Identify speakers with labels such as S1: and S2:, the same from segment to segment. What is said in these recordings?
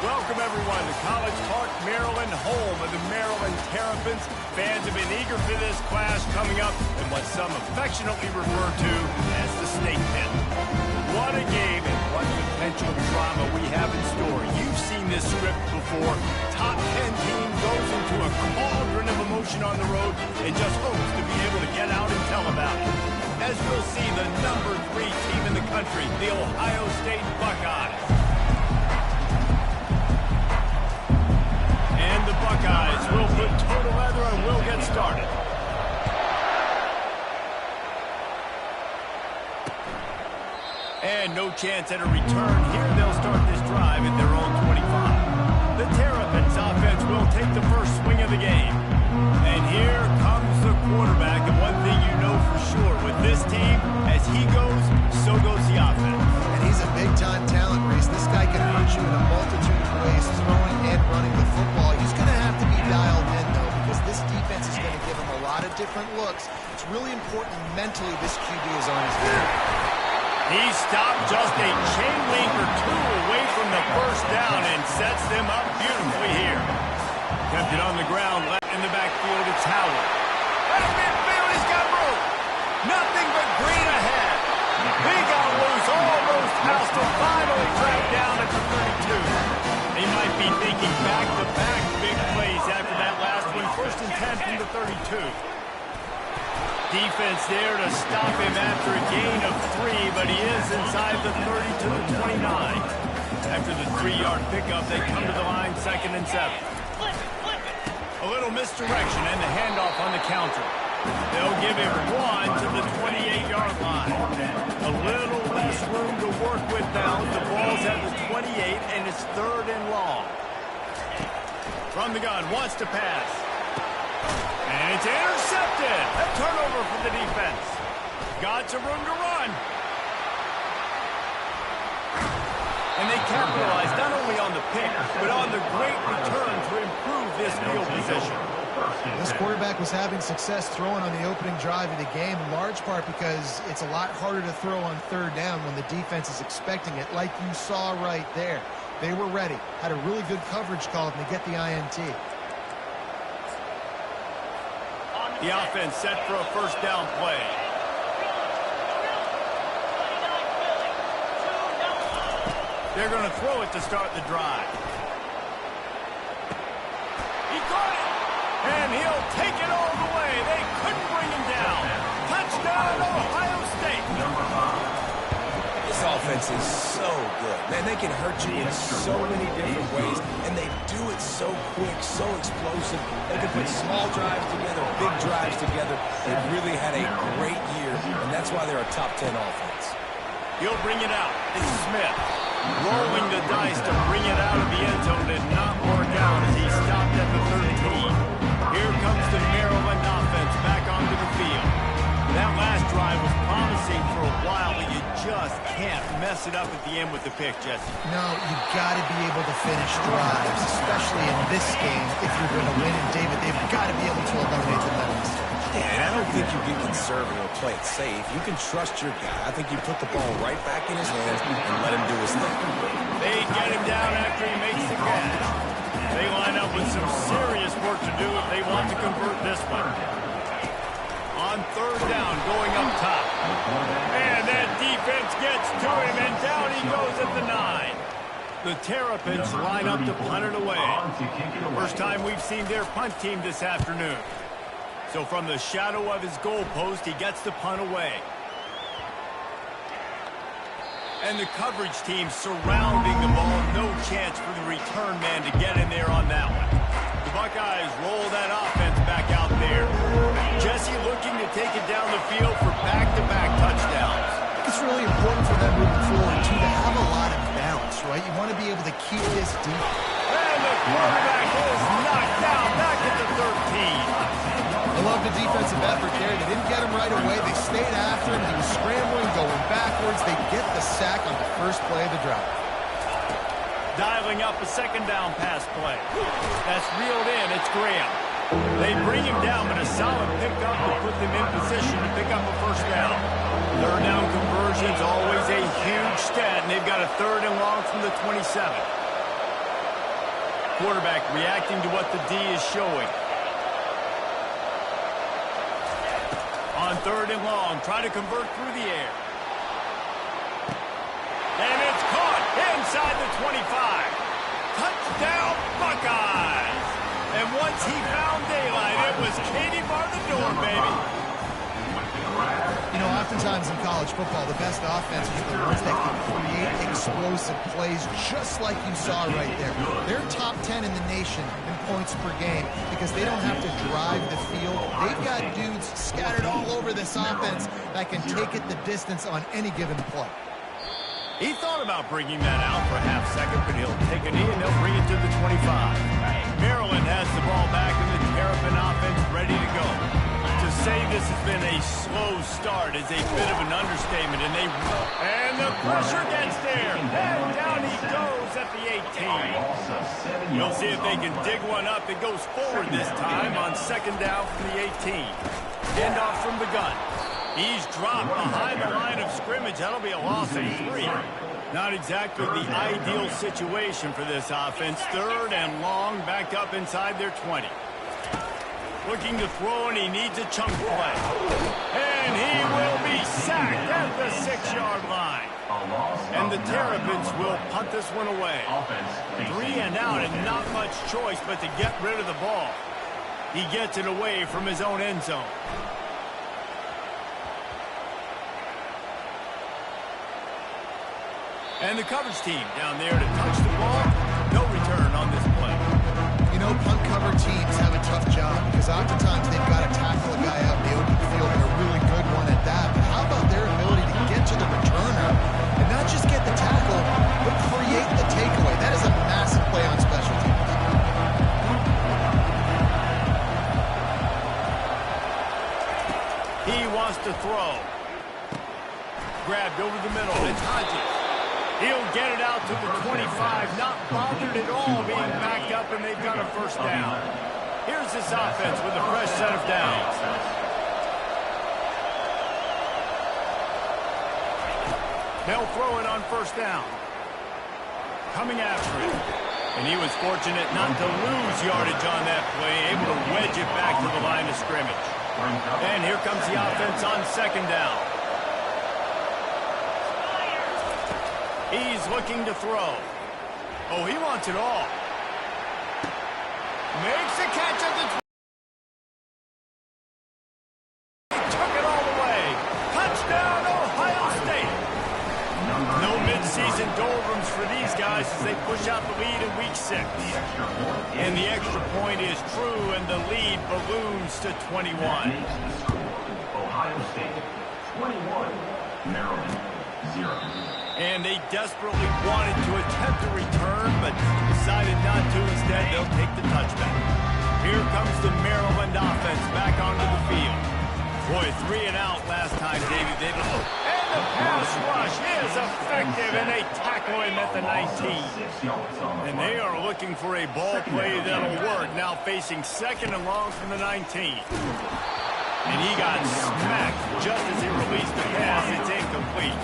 S1: Welcome, everyone, to College Park, Maryland, home of the Maryland Terrapins. Fans have been eager for this clash coming up in what some affectionately refer to as the Snake Pit. What a game and what potential drama we have in store. You've seen this script before. Top 10 team goes into a cauldron of emotion on the road and just hopes to be able to get out and tell about it. As we'll see, the number 3 team in the country, the Ohio State Buckeyes. And the Buckeyes will put total leather and will get started. And no chance at a return. Here they'll start this drive at their own 25. The Terrapins offense will take the first swing of the game. And here comes the quarterback. And one thing you know for sure with this team, as he goes, so goes the offense.
S2: And he's a big-time talent, Reese. This guy can hurt you in a multitude of ways, throwing and running the football. He's going to have to be dialed in, though, because this defense is going to give him a lot of different looks. It's really important mentally this QB is on his game.
S1: He stopped just a chain link or two away from the first down and sets them up beautifully here. Kept it on the ground, left in the backfield, it's Howard. Out of midfield, he's got room. Nothing but green ahead. He got loose, almost housed to finally track down at the 32. He might be thinking back-to-back big plays after that last one. First and 10 from the 32. Defense there to stop him after a gain of 3, but he is inside the 30 to the 29. After the 3-yard pickup, they come to the line, 2nd and 7. A little misdirection and the handoff on the counter. They'll give him 1 to the 28-yard line. A little less room to work with now. The ball's at the 28, and it's 3rd and long. From the gun, wants to pass. And it's intercepted. A turnover for the defense. Got some room to run. And they capitalize not only on the pick, but on the great return to improve this field position.
S2: This quarterback was having success throwing on the opening drive of the game, in large part because it's a lot harder to throw on 3rd down when the defense is expecting it, like you saw right there. They were ready, had a really good coverage call, and they get the INT.
S1: The offense set for a first down play. They're going to throw it to start the drive. He caught it, and he'll take it all the way. They couldn't bring him down. Touchdown, Ohio State.
S3: This offense is so good. Man, they can hurt you in so many different ways, and they do it so quick, so explosive. They can put small drives together, big drives together. They've really had a great year, and that's why they're a top 10 offense.
S1: He'll bring it out. It's Smith. Rolling the dice to bring it out of the end zone did not work out as he stopped at the 13. Here comes the Maryland offense back onto the field. That last drive was promising for a while, but you just can't mess it up at the end with the pick, Jesse.
S2: No, you've got to be able to finish drives, especially in this game if you're going to win. And David, they've got to be able to eliminate the mental mistakes.
S3: Yeah, and I don't think you get conservative or play it safe. You can trust your guy. I think you put the ball right back in his hands and let him do his thing.
S1: They get him down after he makes the catch. They line up with some serious work to do if they want to convert this one. On 3rd down, going up top. And that defense gets to him, and down he goes at the 9. The Terrapins line up to punt it away. First time we've seen their punt team this afternoon. So from the shadow of his goalpost, he gets the punt away. And the coverage team surrounding the ball. No chance for the return man to get in there on that one. The Buckeyes roll that offense back out there. Jesse looking to take it down the field for back-to-back touchdowns.
S2: I think it's really important for them moving forward, too, to have a lot of balance, right? You want to be able to keep this deep.
S1: And the quarterback is knocked down back at the 13.
S2: I love the defensive effort there. They didn't get him right away. They stayed after him. He was scrambling, going backwards. They get the sack on the first play of the drive.
S1: Dialing up a 2nd down pass play. That's reeled in. It's Graham. They bring him down, but a solid pickup to put them in position to pick up a first down. 3rd down conversions, always a huge stat, and they've got a 3rd and long from the 27. Quarterback reacting to what the D is showing. On 3rd and long, try to convert through the air. And it's caught inside the 25. Touchdown, Buckeyes! And once he found daylight, it was Katie bar the door, baby.
S2: You know, oftentimes in college football, the best offenses are the ones that can create explosive plays, just like you saw right there. They're top 10 in the nation in points per game because they don't have to drive the field. They've got dudes scattered all over this offense that can take it the distance on any given play.
S1: He thought about bringing that out for a half second, but he'll take a knee and they'll bring it to the 25. Maryland has the ball back and the Terrapin offense ready to go. To say this has been a slow start is a bit of an understatement, and the pressure gets there, and down he goes at the 18. We'll see if they can dig one up. It goes forward this time on 2nd down from the 18. Handoff from the gun. He's dropped behind the line of scrimmage. That'll be a loss of 3. Not exactly the ideal situation for this offense. 3rd and long, back up inside their 20. Looking to throw, and he needs a chunk play. And he will be sacked at the 6-yard line. And the Terrapins will punt this one away. 3 and out, and not much choice but to get rid of the ball. He gets it away from his own end zone. And the coverage team down there to touch the ball. No return on this play.
S2: You know, punt cover teams have a tough job because oftentimes they've got to tackle a guy out in the open field and a really good one at that. But how about their ability to get to the returner and not just get the tackle, but create the takeaway? That is a massive play on special teams.
S1: He wants to throw. Grabbed over the middle. It's Hodges. He'll get it out to the 25, not bothered at all being backed up, and they've got a 1st down. Here's this offense with a fresh set of downs. They'll throw it on 1st down. Coming after it. And he was fortunate not to lose yardage on that play, able to wedge it back to the line of scrimmage. And here comes the offense on 2nd down. He's looking to throw. Oh, he wants it all. Makes a catch at the 20. Took it all the way. Touchdown, Ohio State. No midseason doldrums for these guys as they push out the lead in week 6. And the extra point is true, and the lead balloons to 21.
S4: Ohio State 21, Maryland 0.
S1: And they desperately wanted to attempt a return, but decided not to. Instead, they'll take the touchback. Here comes the Maryland offense back onto the field. Boy, 3 and out last time, David. And the pass rush is effective, and they tackle him at the 19. And they are looking for a ball play that'll work. Now facing 2nd and long from the 19. And he got smacked just as he released the pass. It's incomplete.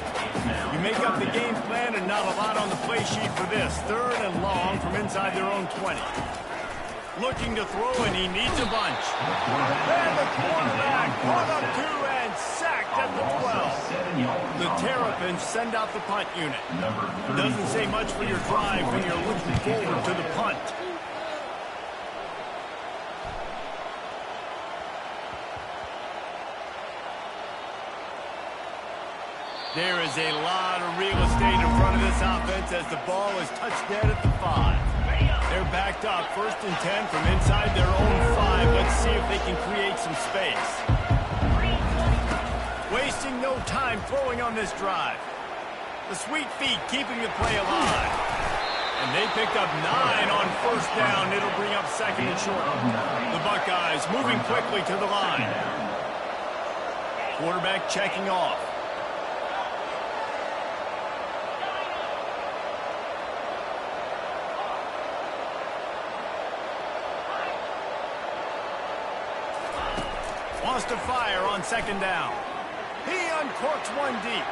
S1: You make up the game plan and not a lot on the play sheet for this. 3rd and long from inside their own 20. Looking to throw, and he needs a bunch. And the quarterback caught up 2 and sacked at the 12. The Terrapins send out the punt unit. Doesn't say much for your drive when you're looking forward to the punt. There is a lot of real estate in front of this offense as the ball is touched dead at the 5. They're backed up 1st and 10 from inside their own 5. Let's see if they can create some space. Wasting no time throwing on this drive. The sweet feet keeping the play alive. And they picked up 9 on 1st down. It'll bring up 2nd and short. The Buckeyes moving quickly to the line. Quarterback checking off. Wants to fire on 2nd down. He uncorks one deep.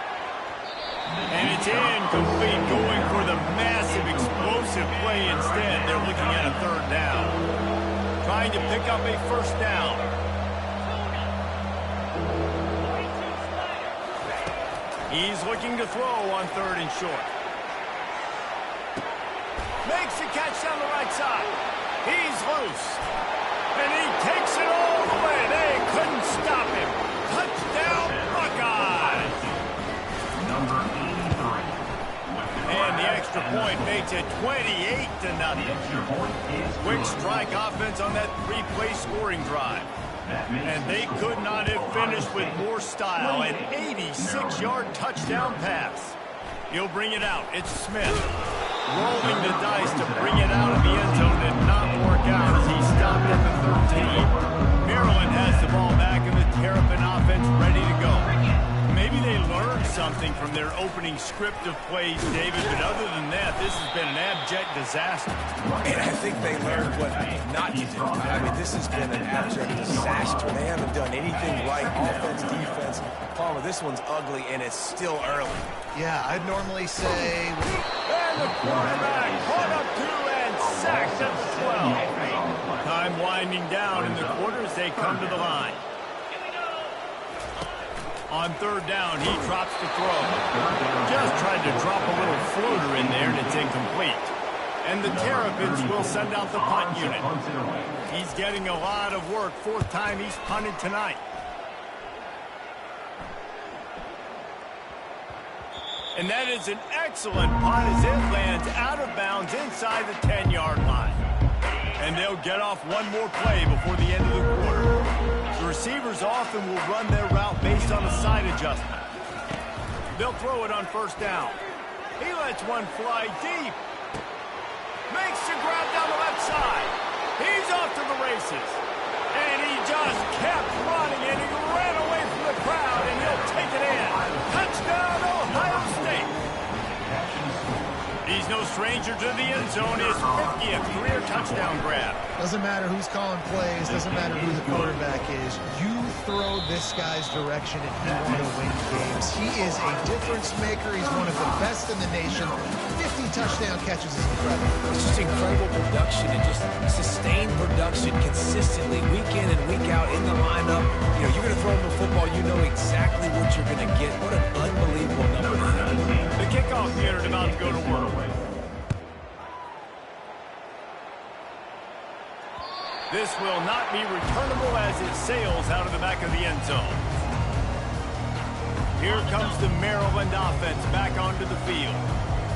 S1: And it's incomplete, going for the massive, explosive play instead. They're looking at a third down. Trying to pick up a first down. He's looking to throw on third and short. Makes the catch down the right side. He's loose. And he takes it all the way. They couldn't stop him. Touchdown, Buckeyes.
S4: Number 83.
S1: And the extra point makes it 28-0.
S4: The extra point is
S1: Quick
S4: good.
S1: strike offense on that three-play scoring drive.
S4: That makes
S1: And they could not have finished with more style. An 86-yard touchdown pass. He'll bring it out. It's Smith. Rolling the dice to bring it out of the end zone and not work out as he stopped at the 13. Maryland has the ball back and the Terrapin offense ready to go. Maybe they learned something from their opening script of plays, David, but other than that, this has been an abject disaster.
S3: And I think they learned what not to do. I mean, this has been an abject disaster. They haven't done anything right, offense, defense. Palmer, this one's ugly, and it's still early.
S2: Yeah, I'd normally say...
S1: And the quarterback caught up to and sacked at the 12. Time winding down in the quarter as they come to the line. On third down, he drops the throw. Just tried to drop a little floater in there, and it's incomplete. And the Terrapins will send out the punt unit. He's getting a lot of work. Fourth time he's punted tonight. And that is an excellent punt as it lands out of bounds inside the 10-yard line. And they'll get off one more play before the end of the quarter. The receivers often will run their route based on a side adjustment. They'll throw it on first down. He lets one fly deep. Makes the grab down the left side. He's off to the races. And he just kept running, and he ran away from the crowd, and he'll take it in. Touchdown, Ohio State. He's no stranger to the end zone. His 50th career touchdown grab.
S2: Doesn't matter who's calling plays, doesn't matter who the quarterback is. You throw this guy's direction if you want to win games. He is a difference maker. He's one of the best in the nation. 50 touchdown catches is incredible.
S3: It's just incredible production and just sustained production consistently week in and week out in the lineup. You know, you're going to throw him the football, you know exactly what you're going to get. What an unbelievable number.
S1: The kickoff unit about to go to work. This will not be returnable as it sails out of the back of the end zone. Here comes the Maryland offense back onto the field.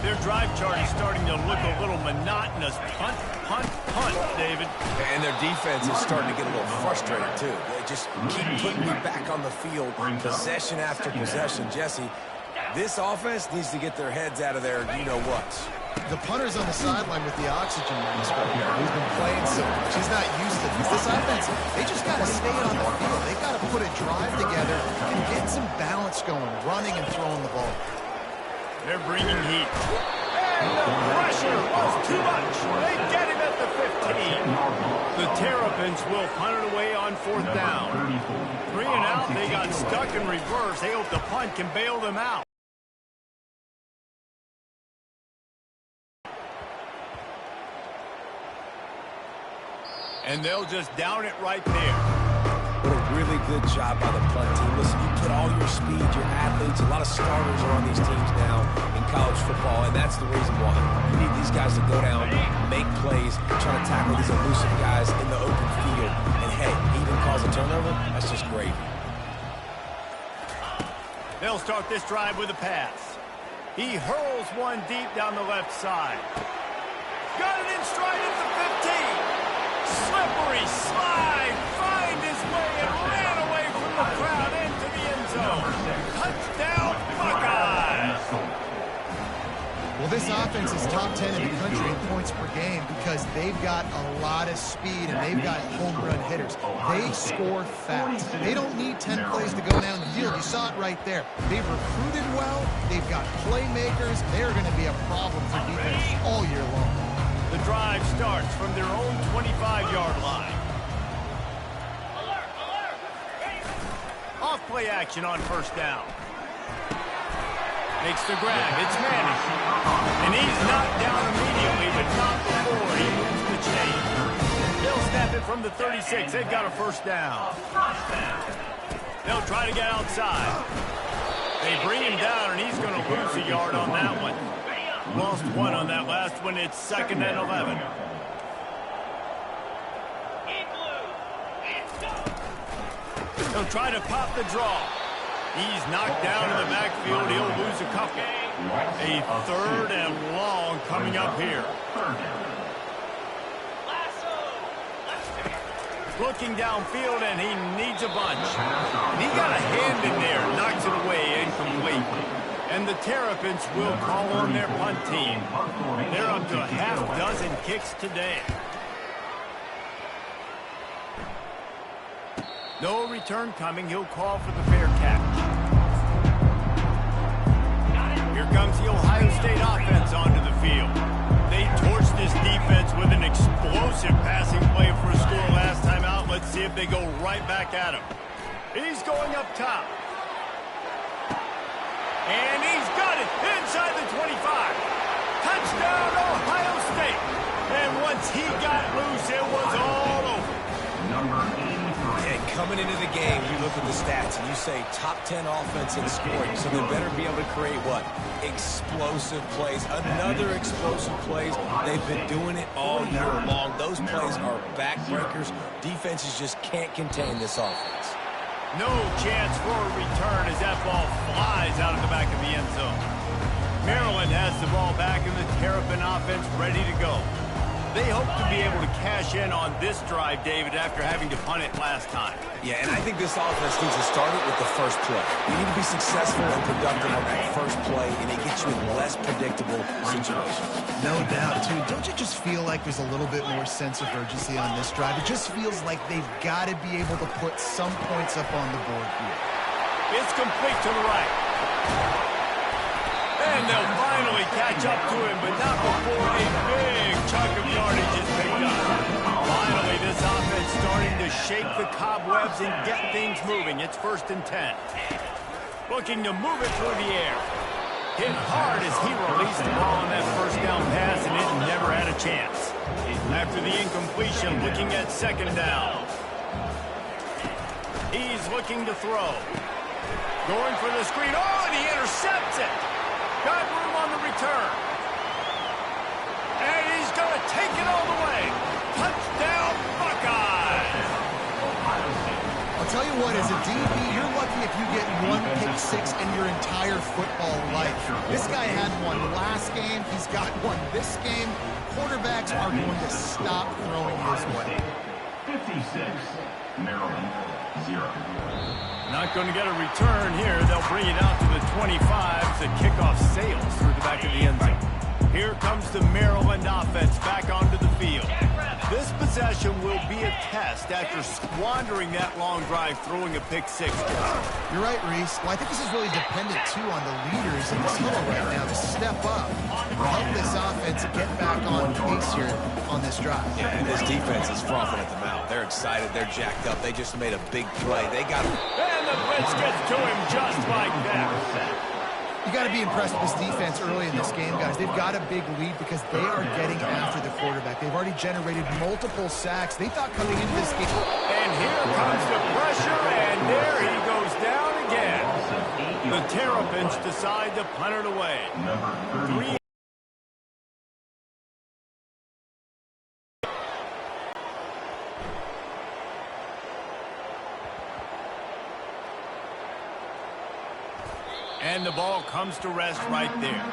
S1: Their drive chart is starting to look a little monotonous. Punt, punt, punt, David.
S3: And their defense is starting to get a little frustrated, too. They just keep putting me back on the field, possession after possession. Jesse, this offense needs to get their heads out of their you-know-whats.
S2: The punter's on the sideline with the oxygen mask right here. He's been playing so much. He's not used to this. This offense, they just got to stay on the field. They've got to put a drive together and get some balance going, running and throwing the ball.
S1: They're bringing heat. And the pressure was too much. They get him at the 15. The Terrapins will punt it away on fourth down. 3 and out, they got stuck in reverse. They hope the punt can bail them out. And they'll just down it right there.
S3: What a really good job by the punt team. Listen, you put all your speed, your athletes, a lot of starters are on these teams now in college football, and that's the reason why. You need these guys to go down, make plays, try to tackle these elusive guys in the open field. And hey, even cause a turnover, that's just great.
S1: They'll start this drive with a pass. He hurls one deep down the left side. Got it in stride at the 15. Slippery slide, find his way and ran away from the crowd into the end zone. Touchdown, Buckeyes!
S2: Well, this offense is top 10 in the country in points per game because they've got a lot of speed and they've got home run hitters. They score fast. They don't need 10 plays to go down the field. You saw it right there. They've recruited well. They've got playmakers. They're going to be a problem for defense all year long.
S1: The drive starts from their own 25-yard line. Off play action on first down. Makes the grab. It's Manning. And he's knocked down immediately, but not before he moves the chain. They'll snap it from the 36. They've got a first down. They'll try to get outside. They bring him down, and he's going to lose a yard on that one. Lost one on that last one. It's 2nd and 11. He'll try to pop the draw. He's knocked down in the backfield. He'll lose a couple. A 3rd and long coming up here. Looking downfield, and he needs a bunch. And he got a hand in there, knocks it away, incomplete. And the Terrapins will call on their punt team. They're up to a half-dozen kicks today. No return coming. He'll call for the fair catch. Here comes the Ohio State offense onto the field. They torched this defense with an explosive passing play for a score last time out. Let's see if they go right back at him. He's going up top. And he's got it inside the 25. Touchdown, Ohio State. And once he got loose, it was all over.
S4: Number 83.
S3: And coming into the game, you look at the stats and you say top 10 offense in scoring, so they better be able to create what? Explosive plays. Another explosive plays. They've been doing it all year long. Those plays are backbreakers. Defenses just can't contain this offense.
S1: No chance for a return as that ball flies out of the back of the end zone. Maryland has the ball back and the Terrapin offense ready to go. They hope to be able to cash in on this drive, David, after having to punt it last time.
S3: Yeah, and I think this offense needs to start it with the first play. You need to be successful and productive on that first play, and it gets you in less predictable situations.
S2: No doubt, too. Don't you just feel like there's a little bit more sense of urgency on this drive? It just feels like they've got to be able to put some points up on the board here.
S1: It's complete to the right. And they'll finally catch up to him, but not before a big chunk of yardage is picked up. Finally, this offense starting to shake the cobwebs and get things moving. It's 1st and 10. Looking to move it through the air. Hit hard as he released the ball on that first down pass, and it never had a chance. After the incompletion, looking at 2nd down. He's looking to throw. Going for the screen. Oh, and he intercepts it. Got room on the return. And he's going to take it all the way. Touchdown, Buckeyes.
S2: I'll tell you what, as a DB, you're lucky if you get one pick six in your entire football life. This guy had one last game. He's got one this game. Quarterbacks are going to stop throwing his way.
S4: 56, Maryland, 0.
S1: Not going to get a return here. They'll bring it out to the 25. The kickoff sails through the back of the end zone. Here comes the Maryland offense back onto the field. This possession will be a test after squandering that long drive throwing a pick six.
S2: You're right, Reese. Well, I think this is really dependent, too, on the leaders in this huddle right now to step up and help this offense get back on pace here on this drive.
S3: Yeah, and this defense is frothing at the mouth. They're excited. They're jacked up. They just made a big play. They got him.
S1: And the blitz gets to him just like that.
S2: You got to be impressed with this defense early in this game, guys. They've got a big lead because they are getting after the quarterback. They've already generated multiple sacks. They thought coming into this game.
S1: And here comes the pressure, and there he goes down again. The Terrapins decide to punt it away.
S4: Number 30.
S1: And the ball comes to rest right there.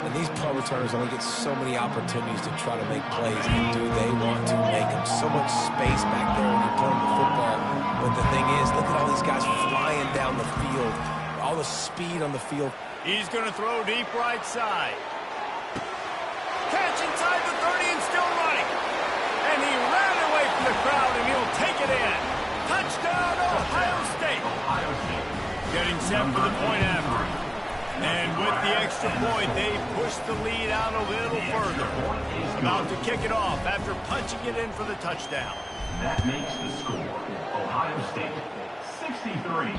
S3: And these punt returners only get so many opportunities to try to make plays, and do they want to make them? So much space back there when you're playing the football. But the thing is, look at all these guys flying down the field. All the speed on the field.
S1: He's going to throw deep right side. Catch inside the 30 and still running. And he ran away from the crowd, and he'll take it in. Touchdown, Ohio State. Getting set for the point after. And with the extra point, they push the lead out a little further. About to kick it off after punching it in for the touchdown.
S4: That makes the score Ohio State 63.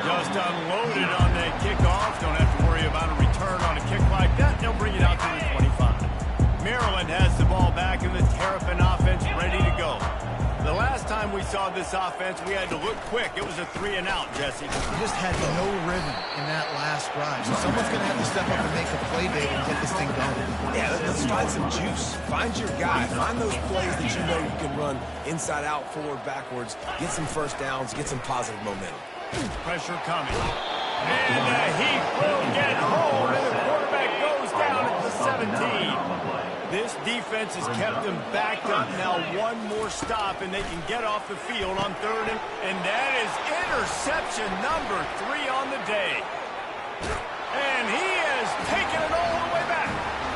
S1: Just unloaded on that kickoff. Don't have to worry about a return on a kick like that. They'll bring it out to the 25. Maryland has the ball back in the Terrapin offense ready to go. The last time we saw this offense, we had to look quick. It was a 3-and-out, Jesse.
S2: We just had no rhythm in that last drive. So someone's going to have to step up and make a play, David, and get this thing going.
S3: Yeah, let's find some juice. Find your guy. Find those plays that you know you can run inside out, forward, backwards. Get some first downs. Get some positive momentum.
S1: Pressure coming. And the Heat will get home, and the quarterback goes down at the 17. This defense has kept them backed up. Now one more stop, and they can get off the field on third. And that is interception number 3 on the day. And he has taken it all the way back.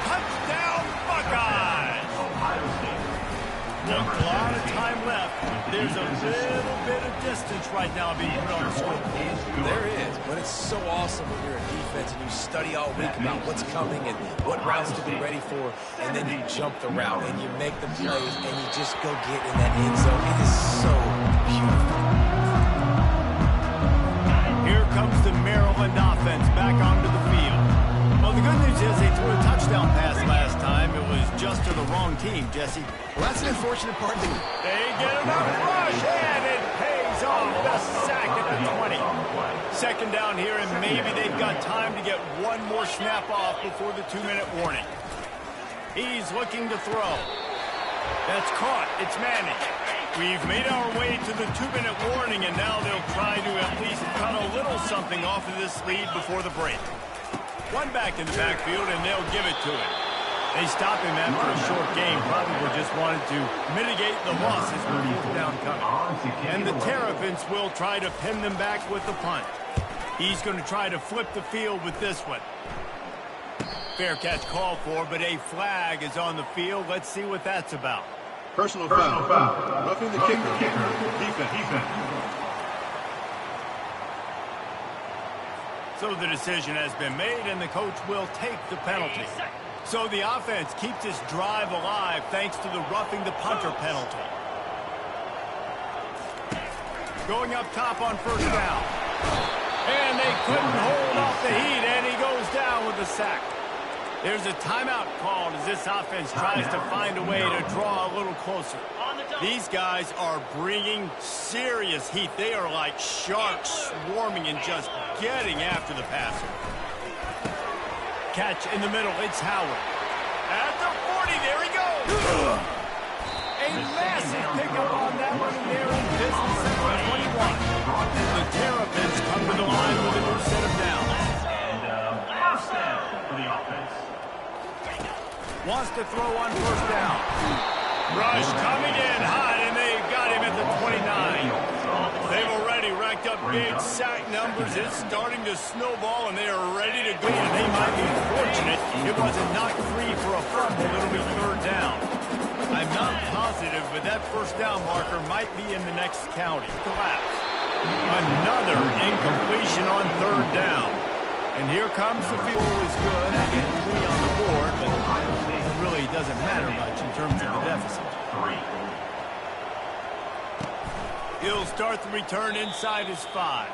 S1: Touchdown, Buckeyes.
S4: Ohio State.
S1: A lot of time left. There's a little bit of distance right now being put on the score.
S3: There is, but it's so awesome when you're a defense and you study all week about what's coming and what routes to be ready for, and then you jump the route and you make the plays and you just go get in that end zone. It is so beautiful.
S1: Here comes the Maryland offense back onto the field. Well, the good news is they threw a touchdown pass last time. It was just to the wrong team, Jesse.
S2: Well, that's an unfortunate part.
S1: They get enough rush, and it pays off the sack at the 20. Second down here, and maybe they've got time to get one more snap off before the 2-minute warning. He's looking to throw. That's caught. It's managed. We've made our way to the 2-minute warning, and now they'll try to at least cut a little something off of this lead before the break. One back in the backfield, and they'll give it to him. They stop him after a short game. Probably just wanted to mitigate the losses with fourth down coming. And the Terrapins will try to pin them back with the punt. He's going to try to flip the field with this one. Fair catch called for, but a flag is on the field. Let's see what that's about.
S5: Personal foul. Roughing the kicker. Defense.
S1: So the decision has been made, and the coach will take the penalty. So the offense keeps this drive alive thanks to the roughing the punter penalty. Going up top on first down. And they couldn't hold off the Heat, and he goes down with a sack. There's a timeout called as this offense tries to find a way to draw a little closer. These guys are bringing serious heat. They are like sharks swarming and just getting after the passer. Catch in the middle. It's Howard. At the 40, there he goes. A massive pickup on that one there in business at the 21. And the Terrapins come to the line with a new set of downs.
S4: And first down for the offense.
S1: Wants to throw on first down. Rush coming in hot, and they've got him at the 29. They've already racked up big sack numbers. It's starting to snowball, and they are ready to go. And they might be fortunate it wasn't knocked free for a fumble. It'll be third down. I'm not positive, but that first down marker might be in the next county. Collapse. Another incompletion on third down. And here comes the field is good. They get 3 on the board, but it really doesn't matter much in terms of the deficit. He'll start the return inside his 5.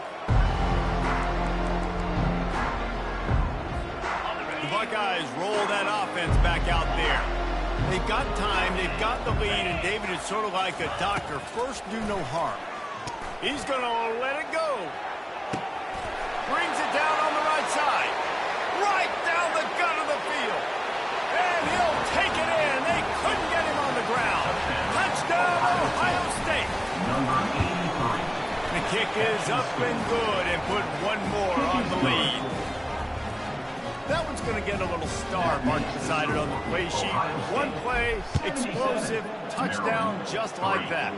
S1: The Buckeyes roll that offense back out there. They've got time, they've got the lead, and David is sort of like a doctor. First, do no harm. He's going to let it go. Brings it down on the right side. Right down the gut of the field. And he'll take it in. They couldn't get him on the ground. Touchdown, Ohio State.
S4: Number 83.
S1: The kick is up and good and put one more on the lead. That one's going to get a little star mark decided on the play sheet. One play, explosive, touchdown just like that.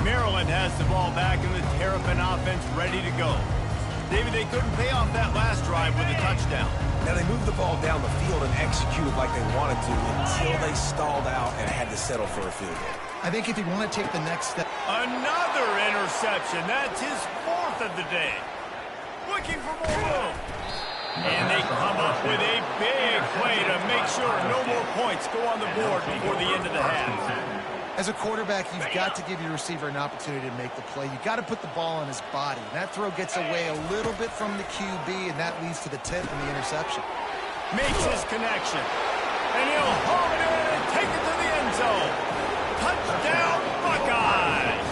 S1: Maryland has the ball back and the Terrapin offense ready to go. David, they couldn't pay off that last drive with a touchdown.
S3: Now, they moved the ball down the field and executed like they wanted to until they stalled out and had to settle for a field goal.
S2: I think if you want to take the next step.
S1: Another interception. That's his 4th of the day. Looking for more room. And they come up with a big play to make sure no more points go on the board before the end of the half.
S2: As a quarterback, you've got to give your receiver an opportunity to make the play. You've got to put the ball on his body. That throw gets away a little bit from the QB, and that leads to the tip and the interception.
S1: Makes his connection. And he'll haul it in and take it to the end zone. Touchdown, Buckeyes!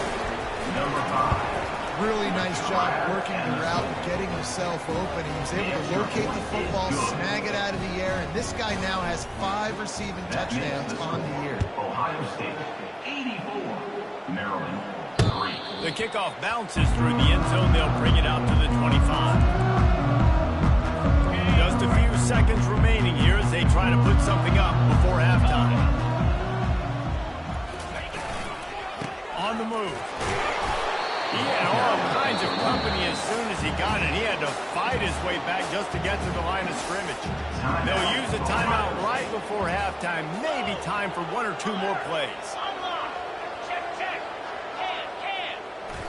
S4: Number 5.
S2: Really nice job working the route and getting himself open. He was able to locate the football, snag it out of the air, and this guy now has 5 receiving touchdowns on the year.
S4: Ohio State, 84. Maryland, 3.
S1: The kickoff bounces through the end zone. They'll bring it out to the 25. Just a few seconds remaining here as they try to put something up before halftime. On the move. He had all kinds of company as soon as he got it. He had to fight his way back just to get to the line of scrimmage. They'll use a timeout right before halftime. Maybe time for 1 or 2 more plays.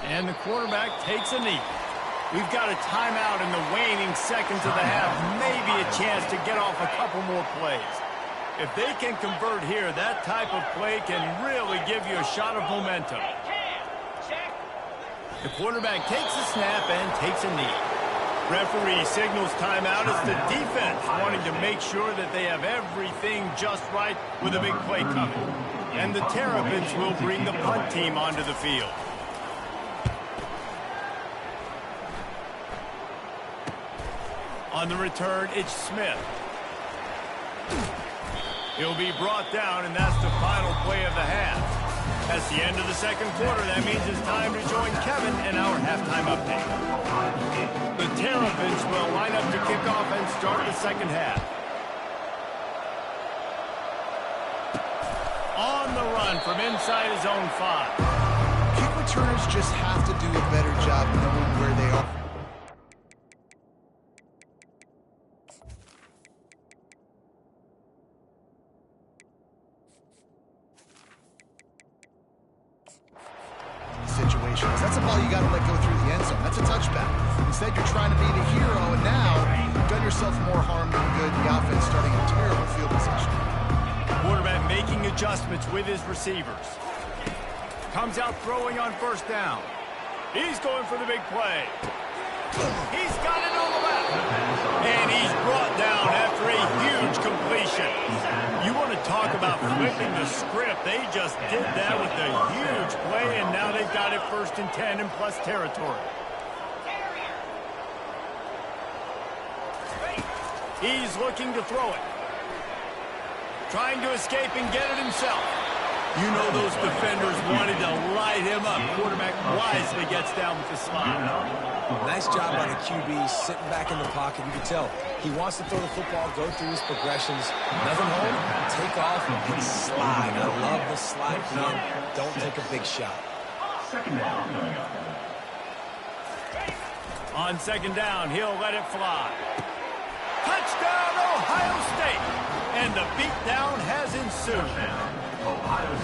S1: And the quarterback takes a knee. We've got a timeout in the waning seconds of the half. Maybe a chance to get off a couple more plays. If they can convert here, that type of play can really give you a shot of momentum. The quarterback takes a snap and takes a knee. Referee signals timeout as the defense wanting to make sure that they have everything just right with a big play coming. And the Terrapins will bring the punt team onto the field. On the return, it's Smith. He'll be brought down, and that's the final play of the half. That's the end of the second quarter. That means it's time to join Kevin in our halftime update. The Terrapins will line up to kick off and start the second half. On the run from inside his own 5.
S2: Kick returners just have to do a better job knowing where they are. Situations. That's a ball you got to let go through the end zone. That's a touchback. Instead, you're trying to be the hero, and now you've done yourself more harm than good. The offense starting a terrible field position.
S1: Quarterback making adjustments with his receivers. Comes out throwing on first down. He's going for the big play. He's got it on the left. And he's brought down after a huge completion. You want to talk about flipping the script. They just did that with a huge play, and now they've got it 1st and 10 in plus territory. He's looking to throw it. Trying to escape and get it himself. You know those defenders wanted to light him up. Quarterback wisely gets down with the slide.
S3: Nice job by the QB sitting back in the pocket. You can tell he wants to throw the football, go through his progressions. Nothing home, take off, and slide. I love the slide plan. Don't take a big shot.
S4: Second down coming up.
S1: On second down, he'll let it fly. Touchdown, Ohio State! And the beatdown has ensued.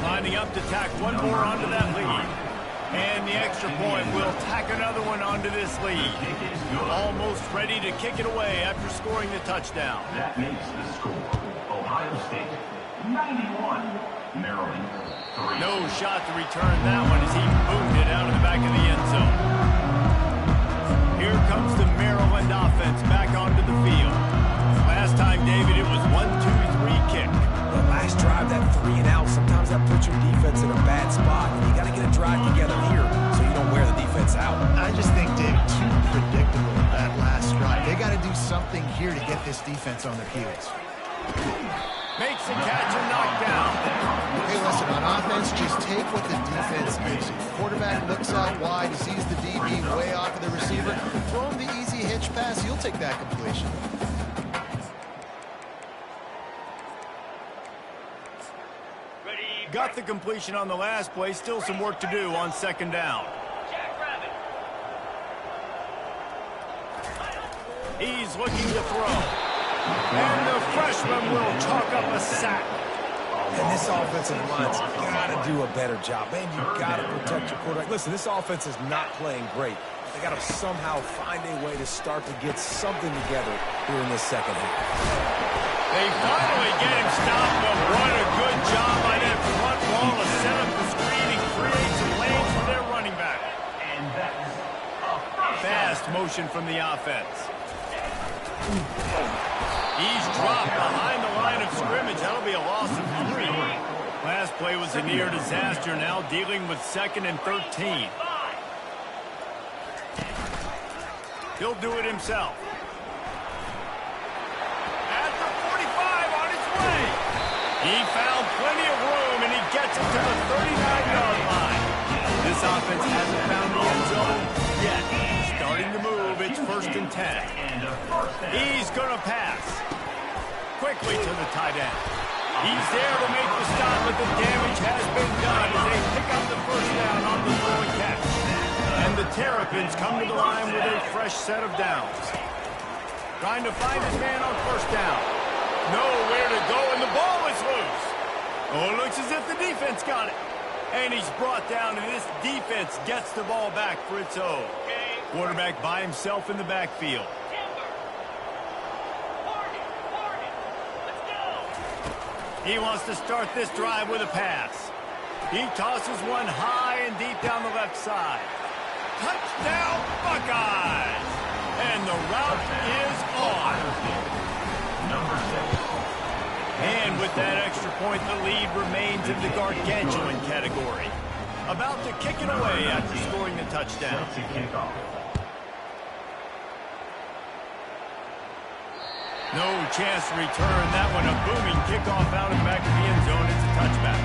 S1: Lining up to tack one more onto that lead. And the extra point will tack another one onto this lead. Almost ready to kick it away after scoring the touchdown.
S4: That makes the score. Ohio State, 91. Maryland, 3.
S1: No shot to return that one as he boomed it out of the back of the end zone. Here comes the Maryland offense back onto the field. Last time, David, it was 1-2-3 kick.
S3: The last drive, that 3 and out, sometimes that puts your defense in a bad spot. You got to get a drive together here so you don't wear the defense out.
S2: I just think, Dave, too predictable that last drive. They got to do something here to get this defense on their heels.
S1: Makes the catch and knocked down.
S2: Hey, listen, on offense, just take what the defense gives you. Quarterback looks out wide, he sees the DB way off of the receiver. Throw him the easy hitch pass, he'll take that completion.
S1: Got the completion on the last play. Still some work to do on second down. He's looking to throw. And the freshman will chalk up a sack.
S3: And this offensive line's got to do a better job. Man, you've got to protect your quarterback. Listen, this offense is not playing great. They got to somehow find a way to start to get something together here in this second half.
S1: They finally get him stopped, but what a good job by that front wall to set up the screen and create some lanes for their running back.
S4: And that's a
S1: Fast motion from the offense. He's dropped behind the line of scrimmage. That'll be a loss of 3. Last play was a near disaster, now dealing with 2nd and 13. He'll do it himself. At the 45 on his way. He found plenty of room, and he gets it to the 39-yard line. This offense hasn't found the end zone yet. Starting to move, it's 1st and 10. He's going to pass. Quickly to the tight end. He's there to make the stop, but the damage has been done as they pick up the 1st down on the throw and catch. And the Terrapins come to the line with a fresh set of downs. Trying to find his man on 1st down. Nowhere to go, and the ball is loose. Oh, it looks as if the defense got it. And he's brought down, and this defense gets the ball back for its own. Quarterback by himself in the backfield. He wants to start this drive with a pass. He tosses one high and deep down the left side. Touchdown, Buckeyes! And the route is on. And with that extra point, the lead remains in the gargantuan category. About to kick it away after scoring the touchdown. No chance to return that one. A booming kickoff out of the back of the end zone. It's a touchback.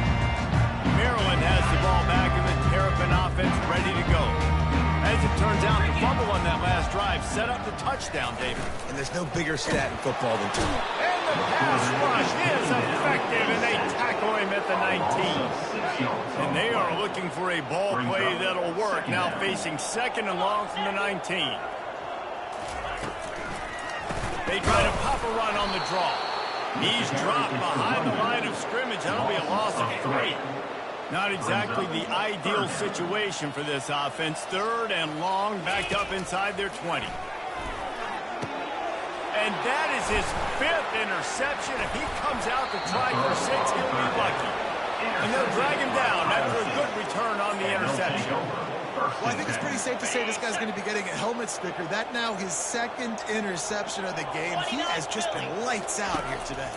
S1: Maryland has the ball back, and the Terrapin offense ready to go. As it turns out, the fumble on that last drive set up the touchdown, David.
S3: And there's no bigger stat in football than 2.
S1: And the pass rush is effective, and they tackle him at the 19. And they are looking for a ball play that'll work, now facing 2nd and long from the 19. They try to pop a run on the draw. He's dropped behind the line of scrimmage. That'll be a loss of 3. Not exactly the ideal situation for this offense. 3rd and long, backed up inside their 20. And that is his 5th interception. If he comes out to try for 6, he'll be lucky. And they'll drag him down after a good return on the interception.
S2: Well, I think it's pretty safe to say this guy's going to be getting a helmet sticker. That now his 2nd interception of the game. He has just been lights out here today.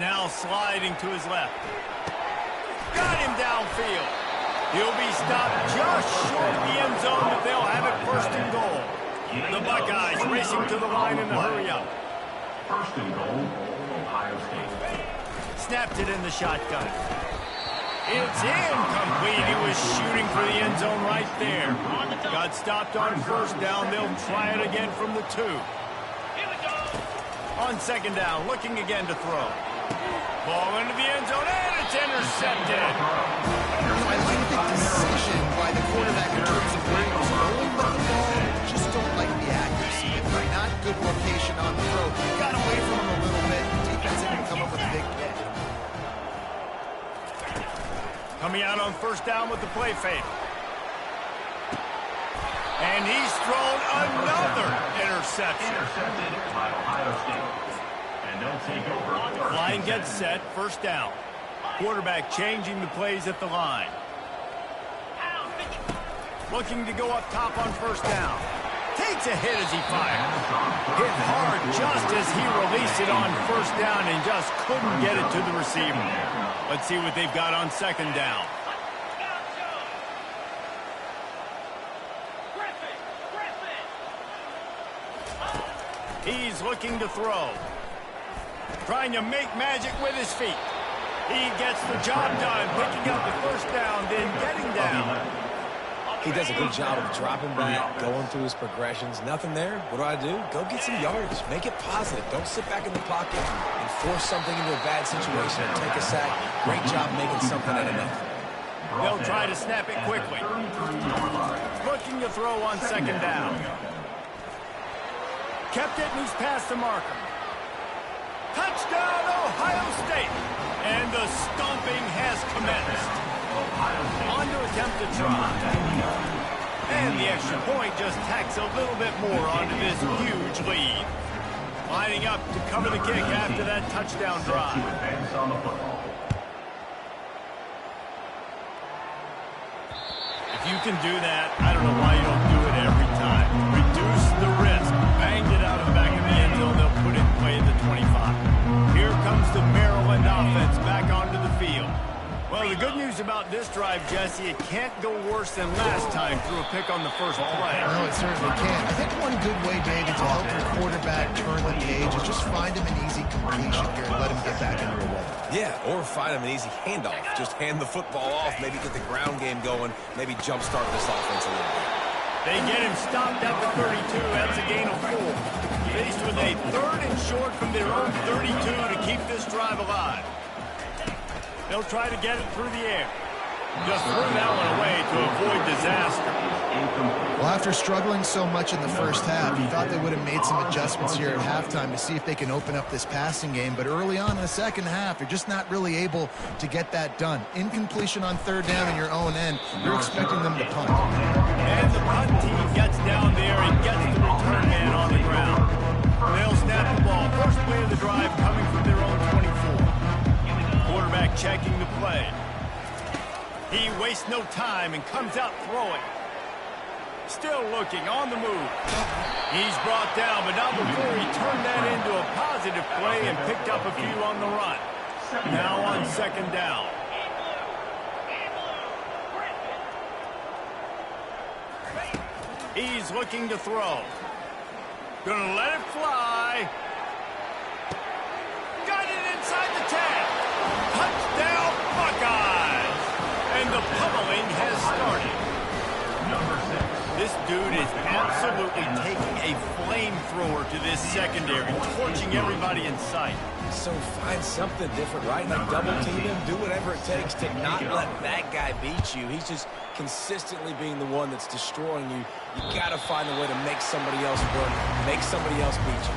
S1: Now sliding to his left. Got him downfield. He'll be stopped just short of the end zone, but they'll have it 1st and goal. The Buckeyes racing to the line in the hurry up.
S4: 1st and goal, Ohio State.
S1: Snapped it in the shotgun. It's incomplete. He was shooting for the end zone right there. Got stopped on 1st down. They'll try it again from the 2. On 2nd down, looking again to throw. Ball into the end zone, and it's intercepted.
S2: I like the decision by the quarterback in terms of where he was going with the ball. Just don't like the accuracy. Not good location on the throw. Got away from him a little bit. Defense able to come up with a big hit.
S1: Coming out on 1st down with the play fake. And he's thrown another interception.
S4: Intercepted by Ohio State. And they'll take over.
S1: Line gets set, 1st down. Quarterback changing the plays at the line. Looking to go up top on 1st down. Takes a hit as he fires. Hit hard just as he released it on 1st down and just couldn't get it to the receiver. Let's see what they've got on 2nd down. He's looking to throw. Trying to make magic with his feet. He gets the job done, picking up the 1st down, then getting down.
S3: He does a good job of dropping back, going through his progressions. Nothing there. What do? Go get some yardage. Make it positive. Don't sit back in the pocket and force something into a bad situation and take a sack. Great job making something out of nothing.
S1: They'll try to snap it quickly. Looking to throw on 2nd down. Kept it, and he's past the marker. Touchdown, Ohio State! And the stomping has commenced. On to attempt to try. And the extra point just tacks a little bit more onto this huge lead. Line lining up to cover the kick after that touchdown drive.
S4: To advance on the football.
S1: If you can do that, I don't know why you don't do it every time. Reduce the risk. Banged it out of the back of the end zone. They'll put it in play at the 25. Here comes the Maryland offense back onto the field. Well, the good news about this drive, Jesse, it can't go worse than last time through a pick on the first play.
S2: No, it certainly can't. I think one good way, David, to help your quarterback turn the page is just find him an easy completion here and let him get back into a rhythm.
S3: Yeah, or find him an easy handoff. Just hand the football off, maybe get the ground game going, maybe jumpstart this offense a little bit.
S1: They get him stopped at the 32. That's a gain of 4. Faced with a 3rd and short from their own 32 to keep this drive alive. They'll try to get it through the air. Just threw that one away to avoid disaster.
S2: Well, after struggling so much in the first half, you thought they would have made some adjustments here at halftime to see if they can open up this passing game. But early on in the second half, you're just not really able to get that done. Incompletion on 3rd down in your own end, you're expecting them to punt.
S1: And the punt team gets down there and gets the return man on the ground. They'll snap the ball. First play of the drive coming from their own 24. Quarterback checking the play. He wastes no time and comes out throwing. Still looking on the move. He's brought down, but not before he turned that into a positive play and picked up a few on the run. Now on 2nd down. He's looking to throw. Gonna let it fly. Got it inside the 10. Touchdown, Buckeyes! And the pummeling has started.
S4: Number 6.
S1: This dude is absolutely taking a flamethrower to this secondary, torching everybody in sight.
S3: So find something different, right? Like double team him, do whatever it takes to not let that guy beat you. He's just consistently being the one that's destroying you. You got to find a way to make somebody else work, make somebody else beat you.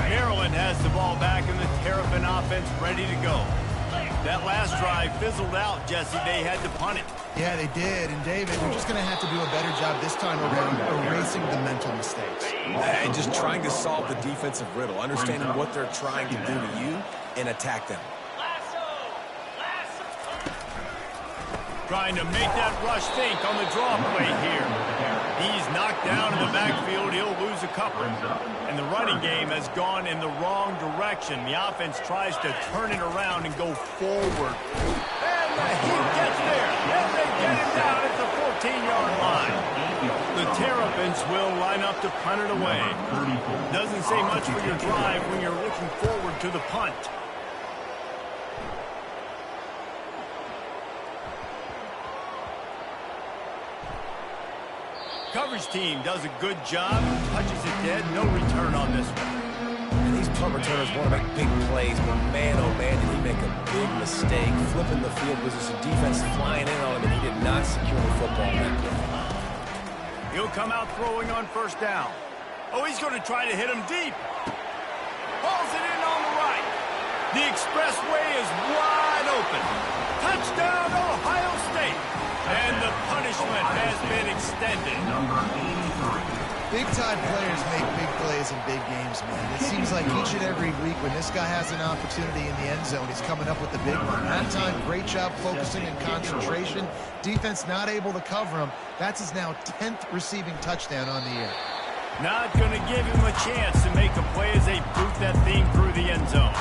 S1: Maryland has the ball back and the Terrapin offense ready to go. That last drive fizzled out, Jesse. They had to punt it.
S2: Yeah, they did. And, David, they're just going to have to do a better job this time around erasing the mental mistakes.
S3: And just trying to solve the defensive riddle, understanding what they're trying to do to you and attack them.
S1: Trying to make that rush think on the draw play here. He's knocked down in the backfield. He'll lose a couple. And the running game has gone in the wrong direction. The offense tries to turn it around and go forward. And he gets there. And they get him down at the 14-yard line. The Terrapins will line up to punt it away. Doesn't say much for your drive when you're looking forward to the punt. Coverage team does a good job, touches it dead, no return on this one.
S3: And these punt returners want to make big plays, but man, oh man, did he make a big mistake. Flipping the field position, defense flying in on him, and he did not secure the football in that play.
S1: He'll come out throwing on 1st down. Oh, he's going to try to hit him deep. Hauls it in on the right. The expressway is wide open. Touchdown, Ohio State. And the punishment has been extended.
S4: Number 83.
S2: Big-time players make big plays in big games, man. It seems like each and every week when this guy has an opportunity in the end zone, he's coming up with the big one. That time, great job focusing and concentration. Defense not able to cover him. That's his now 10th receiving touchdown on the year.
S1: Not going to give him a chance to make a play as they boot that thing through the end zone.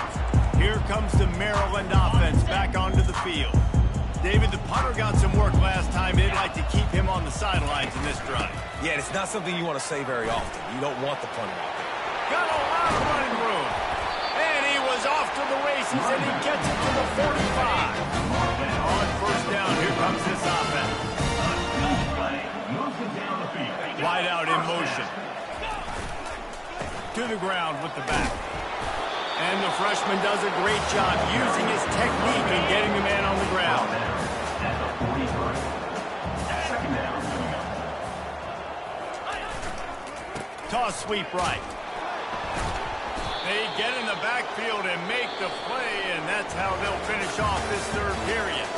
S1: Here comes the Maryland offense back onto the field. David, the punter got some work last time. They'd like to keep him on the sidelines in this drive.
S3: Yeah, it's not something you want to say very often. You don't want the punter out there.
S1: Got a lot of running room. And he was off to the races, and he gets it to the 45. On 1st down, here comes this offense. Wide out in motion. To the ground with the back. And the freshman does a great job using his technique and getting the man on the ground. Toss sweep right. They get in the backfield and make the play, and that's how they'll finish off this 3rd period.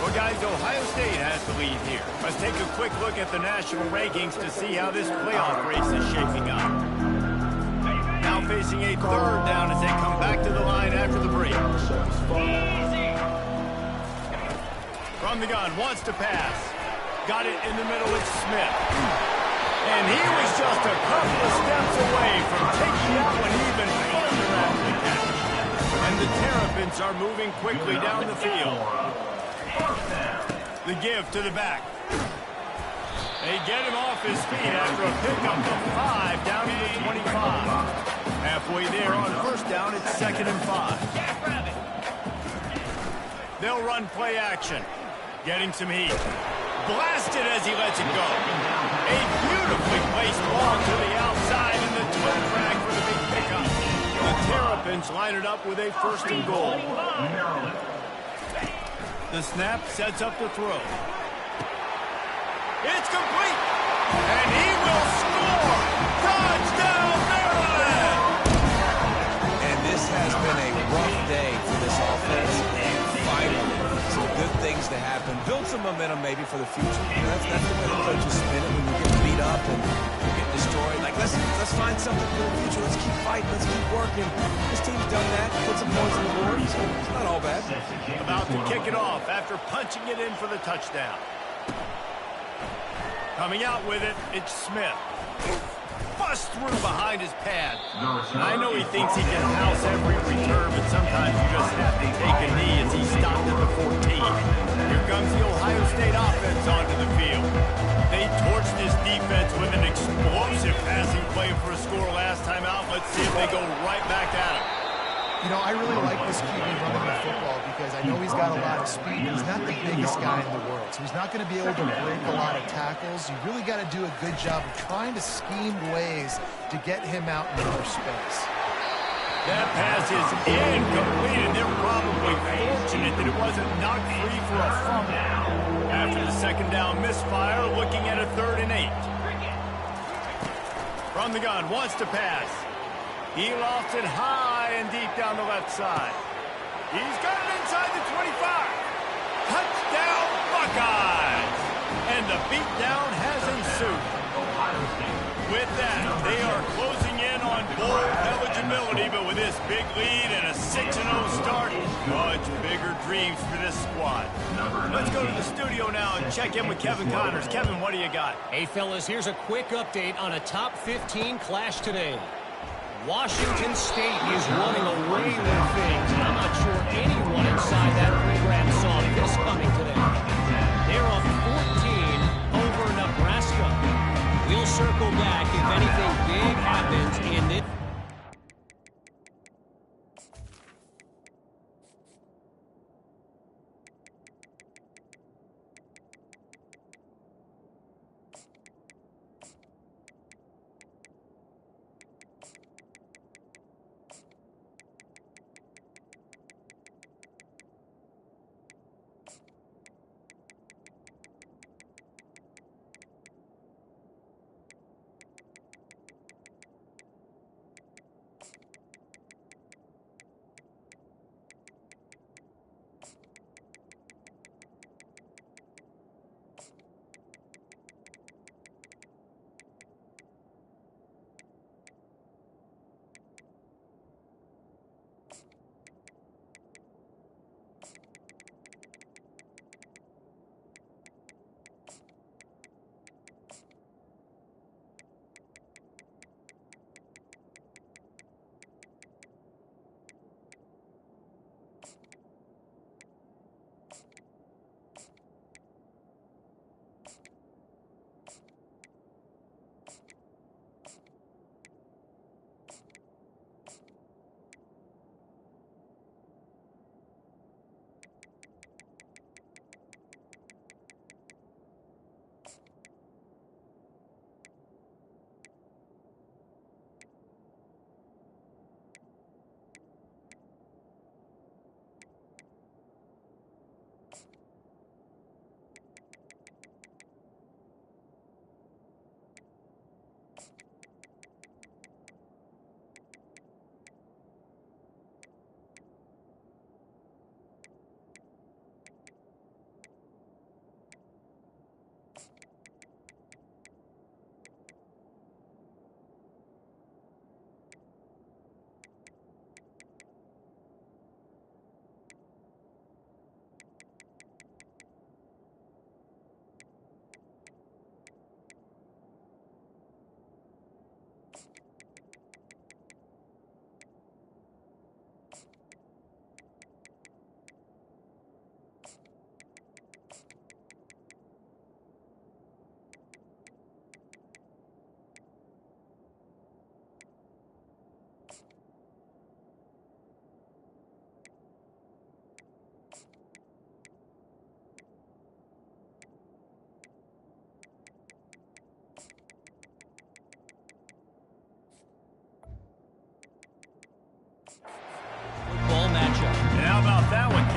S1: Well, guys, Ohio State has the lead here. Let's take a quick look at the national rankings to see how this playoff race is shaping up. facing a third down as they come back to the line after the break. From the gun, wants to pass. Got it in the middle, it's Smith. And he was just a couple of steps away from taking that one even further after the catch. And the Terrapins are moving quickly down the field. The give to the back. They get him off his feet after a pickup of 5 down to the 25. Halfway there on first down, it's 2nd and 5. They'll run play action. Getting some heat. Blasted as he lets it go. A beautifully placed ball to the outside and the twin track for the big pickup. The Terrapins line it up with a 1st and goal. The snap sets up the throw. It's complete. And he will score. Touchdown, Maryland!
S3: And this has been a rough day for this offense. And finally, some good things to happen. Build some momentum maybe for the future. That's the way the coaches spin it when you get beat up and you get destroyed. Like, let's find something for the future. Let's keep fighting. Let's keep working. This team's done that. Put some points on the board. So it's not all bad.
S1: About to kick it off after punching it in for the touchdown. Coming out with it, it's Smith. Bust through behind his pad. I know he thinks he can house every return, but sometimes you just have to take a knee as he stopped at the 14. Here comes the Ohio State offense onto the field. They torched this defense with an explosive passing play for a score last time out. Let's see if they go right back at him.
S2: You know, I really like this QB running the football because I know he's got a lot of speed, but he's not the biggest guy in the world. So he's not going to be able to break a lot of tackles. You really got to do a good job of trying to scheme ways to get him out in more space.
S1: That pass is incomplete, and they're probably fortunate that it wasn't knocked free for a fumble. After the 2nd down misfire, looking at a 3rd and 8. From the gun, wants to pass. He lost it high and deep down the left side. He's got it inside the 25. Touchdown, Buckeyes! And the beatdown has ensued. With that, they are closing in on bowl eligibility, but with this big lead and a 6-0 start, much bigger dreams for this squad. Let's go to the studio now and check in with Kevin Connors. Kevin, what do you got?
S6: Hey, fellas, here's a quick update on a top 15 clash today. Washington State is running away with things, and I'm not sure anyone inside that program saw this coming today. They're up 14 over Nebraska. We'll circle back if anything big happens in this.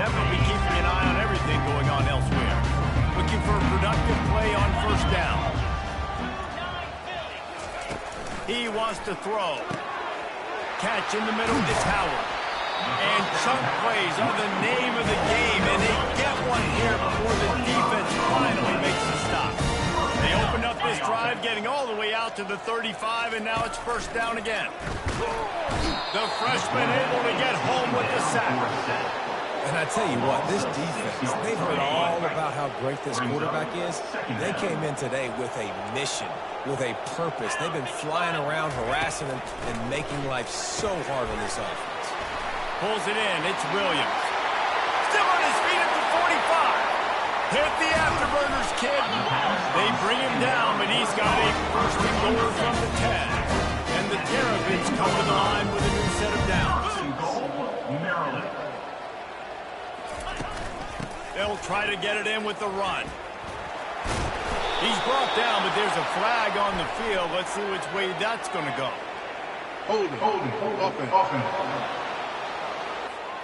S1: definitely keeping an eye on everything going on elsewhere. Looking for a productive play on first down. He wants to throw. Catch in the middle is Howard. And chunk plays are the name of the game, and they get one here before the defense finally makes the stop. They opened up this drive, getting all the way out to the 35, and now it's first down again. The freshman able to get home with the sack.
S3: And I tell you what, this defense, they've heard all about how great this quarterback is. They came in today with a mission, with a purpose. They've been flying around, harassing him, and making life so hard on this offense.
S1: Pulls it in. It's Williams. Still on his feet at the 45. Hit the afterburners, kid. They bring him down, but he's got a first and goal from the 10. And the Terrapins come to the line with a new set of downs.
S4: Maryland.
S1: They'll try to get it in with the run. He's brought down, but there's a flag on the field. Let's see which way that's going to go.
S5: Holding, offense.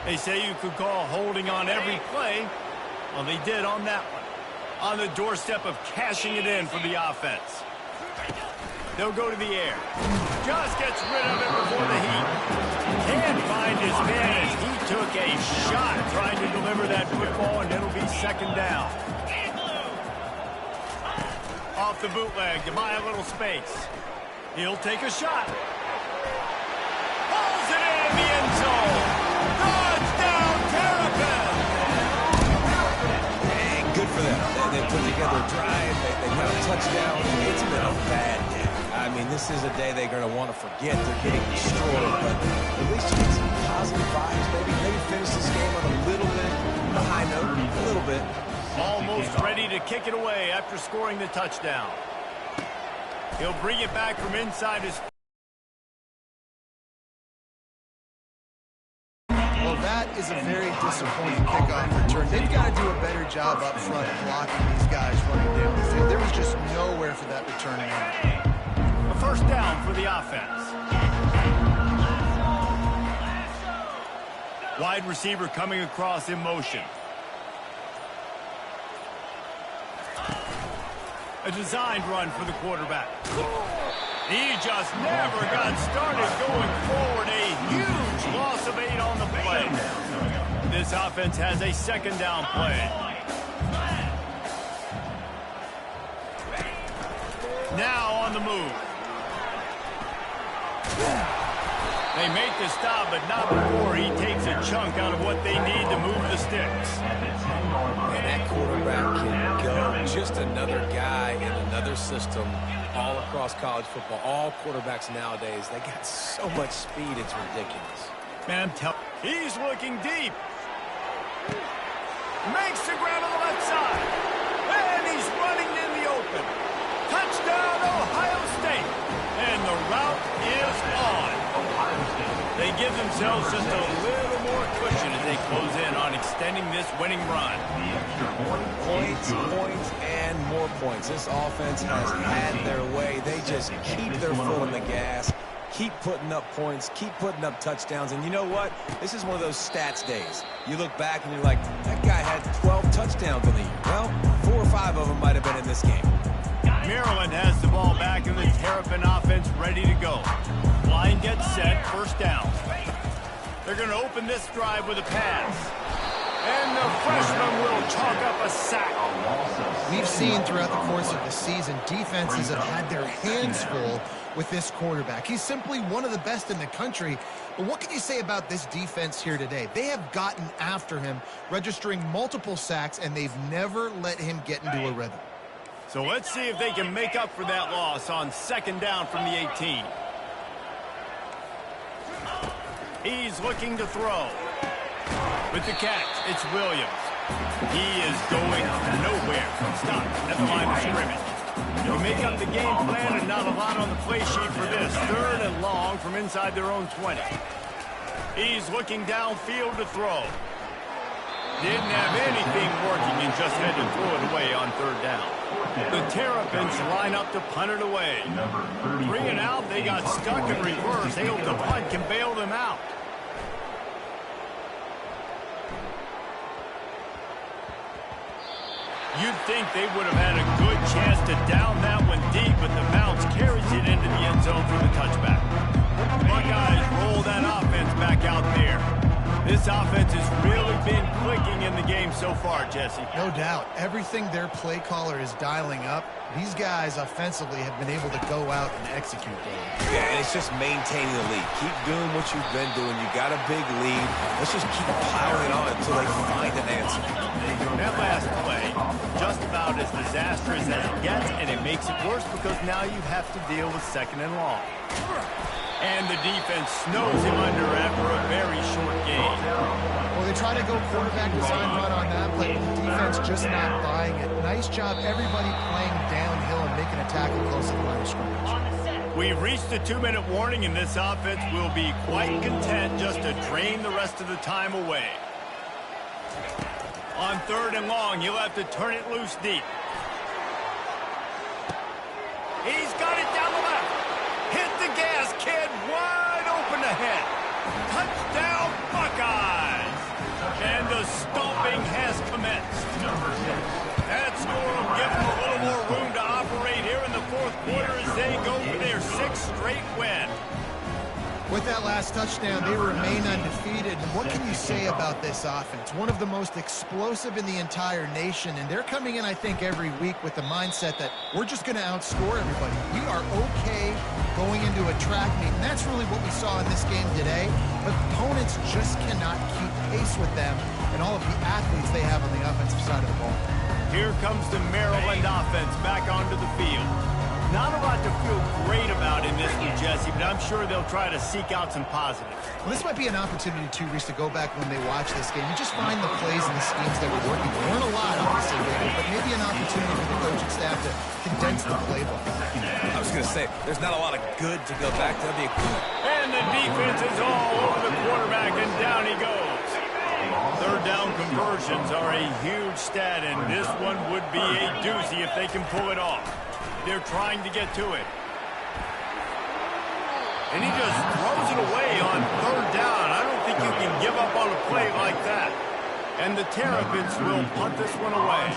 S1: They say you could call holding on every play. Well, they did on that one. On the doorstep of cashing it in for the offense. They'll go to the air. Just gets rid of it before the heat. Can't find his man as he took a shot trying to deliver that football, and it'll be second down. Off the bootleg to buy a little space. He'll take a shot. Pulls it in the end zone. Touchdown, Terrapins!
S3: And good for them. They put together a drive. They got a touchdown. It's been a bad day. I mean, this is a day they're going to want to forget. They're getting destroyed, but at least you get some positive vibes. Maybe finish this game on a little bit of a high note, a little bit.
S1: Almost ready to kick it away after scoring the touchdown. He'll bring it back from inside his...
S2: Well, that is a very disappointing kickoff return. They've got to do a better job up front blocking these guys running down the field. There was just nowhere for that return to end.
S1: A first down for the offense. Wide receiver coming across in motion. A designed run for the quarterback. He just never got started going forward. A huge loss of 8 on the play. This offense has a second down play. Now on the move. They make the stop, but not before he takes a chunk out of what they need to move the sticks.
S3: And that quarterback can go. Just another guy in another system all across college football. All quarterbacks nowadays, they got so much speed, it's ridiculous.
S1: Man, he's looking deep. Makes the grab on the left side. And he's running in the open. Touchdown, Ohio State. And the route is on. They give themselves just a little more cushion as they close in on extending this winning run.
S3: Points, and more points. This offense has had their way. They just keep their foot on the gas, keep putting up points, keep putting up touchdowns. And you know what? This is one of those stats days. You look back and you're like, that guy had 12 touchdowns in the year. Well, 4 or 5 of them might have been in this game.
S1: Maryland has the ball back and the Terrapin offense ready to go. Line gets set, first down. They're going to open this drive with a pass. And the freshman will chalk up a sack.
S2: We've seen throughout the course of the season, defenses have had their hands full with this quarterback. He's simply one of the best in the country. But what can you say about this defense here today? They have gotten after him, registering multiple sacks, and they've never let him get into a rhythm.
S1: So let's see if they can make up for that loss on second down from the 18. He's looking to throw. With the catch, it's Williams. He is going nowhere. Stop at the line of scrimmage. They make up the game plan and not a lot on the play sheet for this. Third and long from inside their own 20. He's looking downfield to throw. Didn't have anything working and just had to throw it away on third down. The Terrapins line up to punt it away. Bring it out, they got stuck in reverse. They hope the punt can bail them out. You'd think they would have had a good chance to down that one deep, but the bounce carries it into the end zone for the touchback. Buckeyes roll that offense back out there. This offense has really been clicking in the game so far, Jesse.
S2: No doubt. Everything their play caller is dialing up, these guys offensively have been able to go out and execute those.
S3: Yeah, and it's just maintaining the lead. Keep doing what you've been doing. You got a big lead. Let's just keep piling on until they find an answer.
S1: That last play, just about as disastrous as it gets, and it makes it worse because now you have to deal with 2nd and long. And the defense snows him under after a very short gain.
S2: Well, they try to go quarterback design run on that play, but the defense just not buying it. Nice job, everybody playing downhill and making a tackle close to the line of scrimmage.
S1: We've reached the 2-minute warning, and this offense will be quite content just to drain the rest of the time away. On 3rd and long, he'll have to turn it loose deep. He's got it down the left. Hit the gas, kid. Wide open ahead. Touchdown, Buckeyes. And the stomping has commenced. That score will give them a little more room to operate here in the 4th quarter as they go for their 6th straight win.
S2: With that last touchdown, they remain undefeated. What can you say about this offense? One of the most explosive in the entire nation, and they're coming in, I think, every week with the mindset that we're just going to outscore everybody. We are okay going into a track meet, and that's really what we saw in this game today. But opponents just cannot keep pace with them and all of the athletes they have on the offensive side of the ball.
S1: Here comes the Maryland offense back onto the field. Not a lot to feel great about in this one, Jesse, but I'm sure they'll try to seek out some positives.
S2: Well, this might be an opportunity, too, Reese, to go back when they watch this game and just find the plays and the schemes that were working. There weren't a lot, obviously, but maybe an opportunity for the coaching staff to condense the playbook.
S3: I was going to say, there's not a lot of good to go back to. That'd be a good.
S1: And the defense is all over the quarterback, and down he goes. 3rd down conversions are a huge stat, and this one would be a doozy if they can pull it off. They're trying to get to it. And he just throws it away on 3rd down. I don't think you can give up on a play like that. And the Terrapins will punt this one away.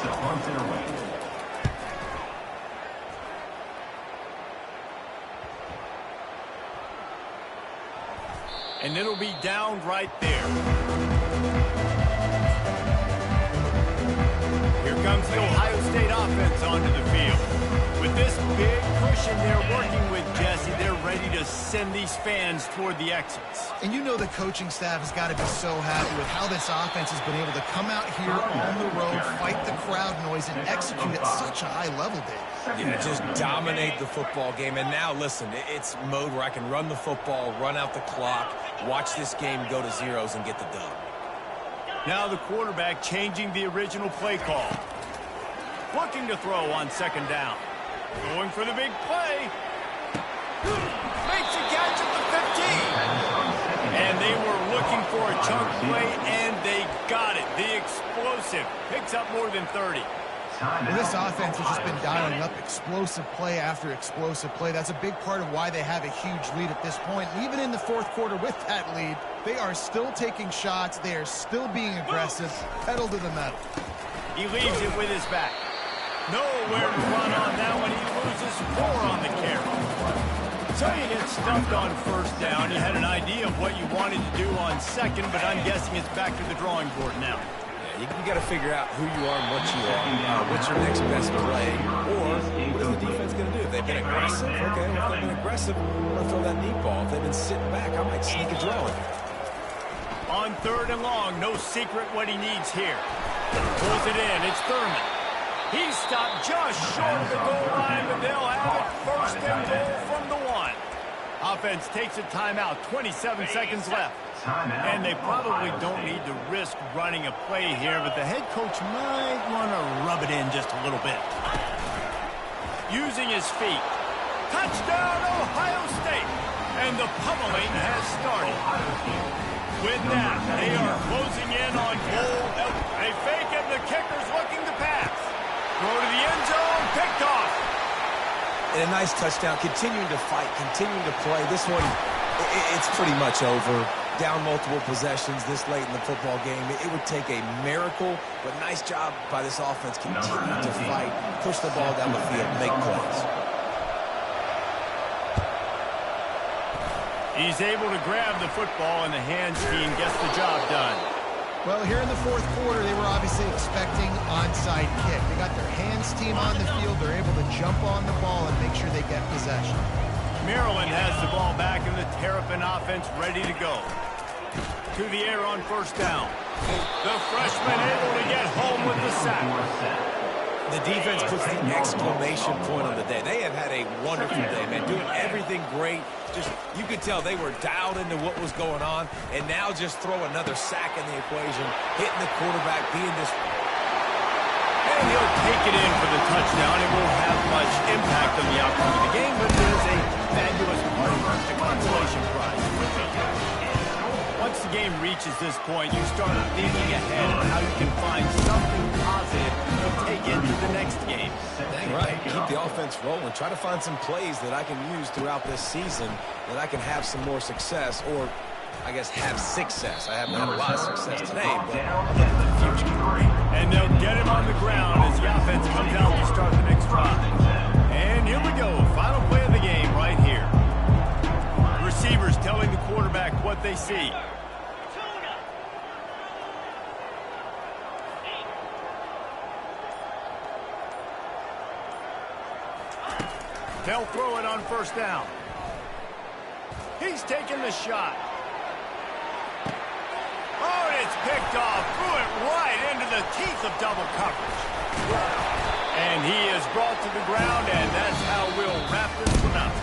S1: And it'll be down right there. Here comes the Ohio State offense onto the field. With this big cushion they're working with, Jesse, they're ready to send these fans toward the exits.
S2: And you know the coaching staff has got to be so happy with how this offense has been able to come out here on the road, fight the crowd noise, and execute at such a high level, Dave.
S3: Yeah, just dominate the football game. And now, listen, it's mode where I can run the football, run out the clock, watch this game go to zeros and get the dub.
S1: Now the quarterback changing the original play call. Looking to throw on 2nd down. Going for the big play. Makes a catch at the 15. And they were looking for a chunk play, and they got it. The explosive picks up more than 30.
S2: Well, this offense has just been dialing up explosive play after explosive play. That's a big part of why they have a huge lead at this point. And even in the 4th quarter with that lead, they are still taking shots. They are still being aggressive. Pedal to the metal.
S1: He leaves it with his back. Nowhere to run on that one. He loses 4 on the carry. So you get stuffed on 1st down. You had an idea of what you wanted to do on 2nd, but I'm guessing it's back to the drawing board now.
S3: Yeah, you got to figure out who you are and what you are. What's your next best play? Or what is the defense going to do? If they've been aggressive, okay, well, if they've been aggressive, I'm going to throw that deep ball. If they've been sitting back, I might sneak a draw in here.
S1: On 3rd and long, no secret what he needs here. Pulls it in. It's Thurman. He's stopped just short of the goal line, but they'll have it 1st and goal from the 1. Offense takes a timeout, 27 seconds left. And they probably don't need to risk running a play here, but the head coach might want to rub it in just a little bit. Using his feet. Touchdown, Ohio State. And the pummeling has started. With that, they are closing in on goal. They fake it, the kicker's looking to pass. Throw to the end zone, picked off.
S3: And a nice touchdown, continuing to fight, continuing to play. This one, it's pretty much over. down multiple possessions this late in the football game. It would take a miracle, but nice job by this offense. Continue to fight, push the ball down the field, make plays.
S1: He's able to grab the football, and the hands team gets the job done.
S2: Well, here in the fourth quarter, they were obviously expecting onside kick. They got their hands team on the field. They're able to jump on the ball and make sure they get possession.
S1: Maryland has the ball back in the Terrapin offense ready to go. To the air on first down. The freshman able to get home with the sack.
S3: The defense puts the exclamation point on the day. They have had a wonderful day, man, doing everything great. Just, you could tell they were dialed into what was going on, and now just throw another sack in the equation, hitting the quarterback, being this.
S1: And he'll take it in for the touchdown. It won't have much impact on the outcome of the game, but it is a fabulous part of the consolation prize. Once the game reaches this point, you start thinking ahead on how you can find something positive to take into the next game.
S3: Right, keep the offense rolling. Try to find some plays that I can use throughout this season that I can have some more success, or I guess have success. I haven't had a lot of success today, but I'm looking to the future.
S1: And they'll get him on the ground as the offense comes out to start the next drive. And here we go, final play of the game right here. Receivers telling the quarterback what they see. They'll throw it on first down. He's taking the shot. Oh, and it's picked off. Threw it right into the teeth of double coverage. And he is brought to the ground, and that's how we'll wrap this one up.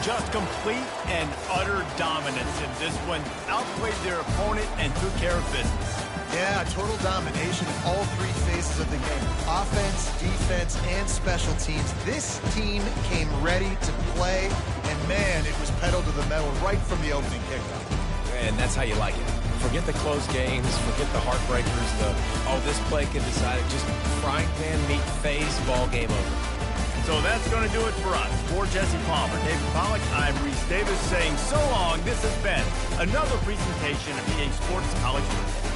S1: Just complete and utter dominance in this one. Outplayed their opponent and took care of business.
S2: Yeah, total domination in all three phases of the game. Offense, defense, and special teams. This team came ready to play, and man, it was pedal to the metal right from the opening kickoff.
S3: And that's how you like it. Forget the close games, forget the heartbreakers, this play can decide it. Just frying pan meat phase, ball game over.
S1: So that's going to do it for us. For Jesse Palmer, David Pollack, I'm Reese Davis saying so long. This has been another presentation of EA Sports College Football.